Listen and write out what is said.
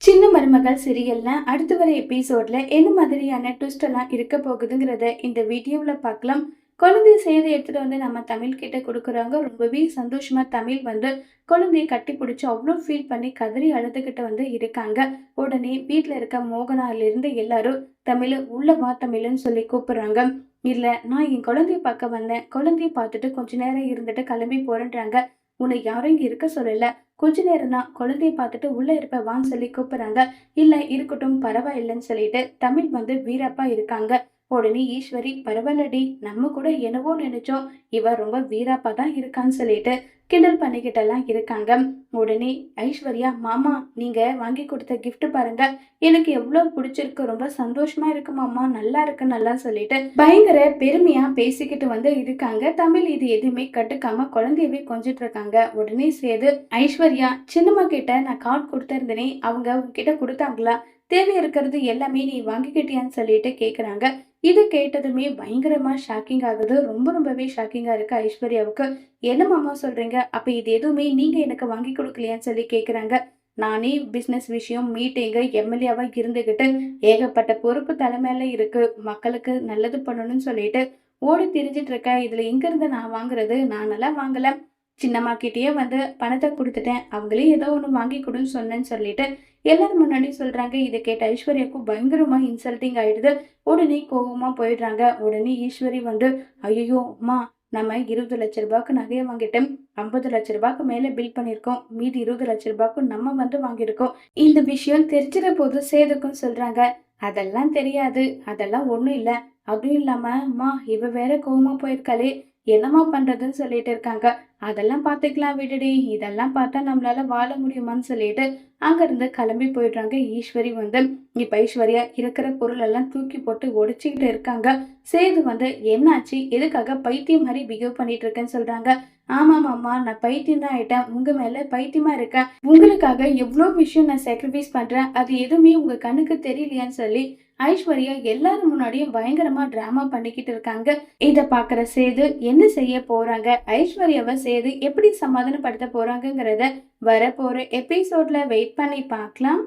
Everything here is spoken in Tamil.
சின்ன மருமகள் சீரியல்ல அடுத்து வர எபிசோட்ல என்ன மாதிரியான ட்விஸ்ட் எல்லாம் இருக்க போகுதுங்கிறத இந்த வீடியோல பார்க்கலாம். குழந்தைய செய்தி எடுத்துட்டு வந்து நம்ம தமிழ் கிட்ட கொடுக்குறாங்க. ரொம்பவே சந்தோஷமா தமிழ் வந்து குழந்தைய கட்டி பிடிச்சி அவ்வளோ ஃபீல் பண்ணி கதறி அழுதுகிட்டு வந்து இருக்காங்க. உடனே வீட்டுல இருக்க மோகனால இருந்து எல்லாரும் தமிழ் உள்ள வா தமிழ்னு சொல்லி கூப்பிடுறாங்க. இல்ல, நான் என் குழந்தைய பார்க்க வந்தேன், குழந்தைய பார்த்துட்டு கொஞ்ச நேரம் இருந்துட்டு கிளம்பி போறேன்றாங்க. உன்னை யாரும் இங்க இருக்க சொல்லல, கொஞ்ச நேரம் தான் குழந்தைய பார்த்துட்டு உள்ள இருப்ப வான்னு சொல்லி கூப்பிடுறாங்க. இல்ல இருக்கட்டும் பரவாயில்லைன்னு சொல்லிட்டு தமிழ் வந்து வீரப்பா இருக்காங்க. உடனே ஈஸ்வரி, பரவாயில்லடி, நம்ம கூட என்னவோ நினைச்சோம், இவ ரொம்ப வீராப்பா தான் இருக்கான்னு சொல்லிட்டு கிண்டல் பண்ணிக்கிட்டெல்லாம் இருக்காங்க. உடனே ஐஸ்வர்யா, மாமா நீங்க வாங்கி கொடுத்த கிஃப்ட் பாருங்க, எனக்கு எவ்வளவு பிடிச்சிருக்கு, ரொம்ப சந்தோஷமா இருக்கு மாமா, நல்லா இருக்கு நல்லா சொல்லிட்டு பயங்கர பெருமையா பேசிக்கிட்டு வந்து இருக்காங்க. தமிழ் இது எதுவுமே கட்டுக்காம குழந்தையவே கொஞ்சிட்டு இருக்காங்க. உடனே சேது, ஐஸ்வர்யா சின்னம்மா கிட்ட நான் கார்டு கொடுத்திருந்தேனே, அவங்க உங்ககிட்ட கொடுத்தாங்களா, தேவை இருக்கிறது எல்லாமே நீ வாங்கிக்கிட்டியான்னு சொல்லிட்டு கேக்குறாங்க. இது கேட்டதுமே பயங்கரமா ஷாக்கிங் ஆகுது. ரொம்பவே ஷாக்கிங்கா இருக்கு ஐஸ்வர்யாவுக்கு. என்ன மாமா சொல்றீங்க, அப்ப இது எதுவுமே நீங்க எனக்கு வாங்கி கொடுக்கலையான்னு சொல்லி கேக்குறாங்க. நானே பிசினஸ் விஷயம் மீட்டிங்கு எம்எல்ஏவா இருந்துகிட்டு ஏகப்பட்ட பொறுப்பு தலைமையில இருக்கு, மக்களுக்கு நல்லது பண்ணணும்னு சொல்லிட்டு ஓடி திரிஞ்சிட்டு இருக்கேன். இதுல எங்க இருந்து நான் வாங்குறது, நான் நல்லா வாங்கல, சின்னம்மா கிட்டேயே வந்து பணத்தை கொடுத்துட்டேன், அவங்களே ஏதோ ஒன்று வாங்கி கொடுன்னு சொன்னேன்னு சொல்லிட்டு எல்லாரும் முன்னாடி சொல்றாங்க. இதை கேட்ட ஐஸ்வர்யாவுக்கும் பயங்கரமா இன்சல்ட்டிங் ஆயிடுது. உடனே கோபமா போயிடுறாங்க. உடனே ஈஸ்வரி வந்து, ஐயோ அம்மா, நம்ம 20 லட்ச ரூபாய்க்கு நகையை வாங்கிட்டு 50 லட்ச ரூபாய்க்கு மேல பில் பண்ணிருக்கோம், மீதி 20 லட்ச ரூபாய்க்கு நம்ம வந்து வாங்கியிருக்கோம், இந்த விஷயம் தெரிஞ்சிட போது சேதுக்கும் சொல்றாங்க. அதெல்லாம் தெரியாது, அதெல்லாம் ஒண்ணும் இல்ல, அதுவும் இல்லாம அம்மா இவ வேற கோவமா போயிருக்காளே, என்னம்மா பண்றதுன்னு சொல்லிட்டு இருக்காங்க. அதெல்லாம் பாத்துக்கலாம் விடுடி, இதெல்லாம் பார்த்தா நம்மளால வாழ முடியுமான்னு சொல்லிட்டு அங்க இருந்து கிளம்பி போயிடுறாங்க. ஈஸ்வரி வந்து இப்ப ஐஸ்வர்யா இருக்கிற பொருள் எல்லாம் தூக்கி போட்டு உடைச்சுக்கிட்டு இருக்காங்க. சேது வந்து, என்னாச்சு, எதுக்காக பைத்தியம் மாதிரி பிஹேவ் பண்ணிட்டு இருக்கேன்னு சொல்றாங்க. ஆமாம் அம்மா, நான் பைத்தியம் தான் ஆயிட்டேன், உங்க மேல பைத்தியமா இருக்கேன், உங்களுக்காக எவ்வளவு விஷயம் நான் சாக்ரிஃபைஸ் பண்றேன், அது எதுவுமே உங்க கண்ணுக்கு தெரியலையான்னு சொல்லி ஐஸ்வர்யா எல்லாரும் முன்னாடியும் பயங்கரமா டிராமா பண்ணிக்கிட்டு இருக்காங்க. இத பாக்குற சேது என்ன செய்ய போறாங்க, ஐஸ்வர்யாவை சேது எப்படி சமாதானப்படுத்த போறாங்கங்கிறத வரப்போற எபிசோட்ல வெயிட் பண்ணி பார்க்கலாம்.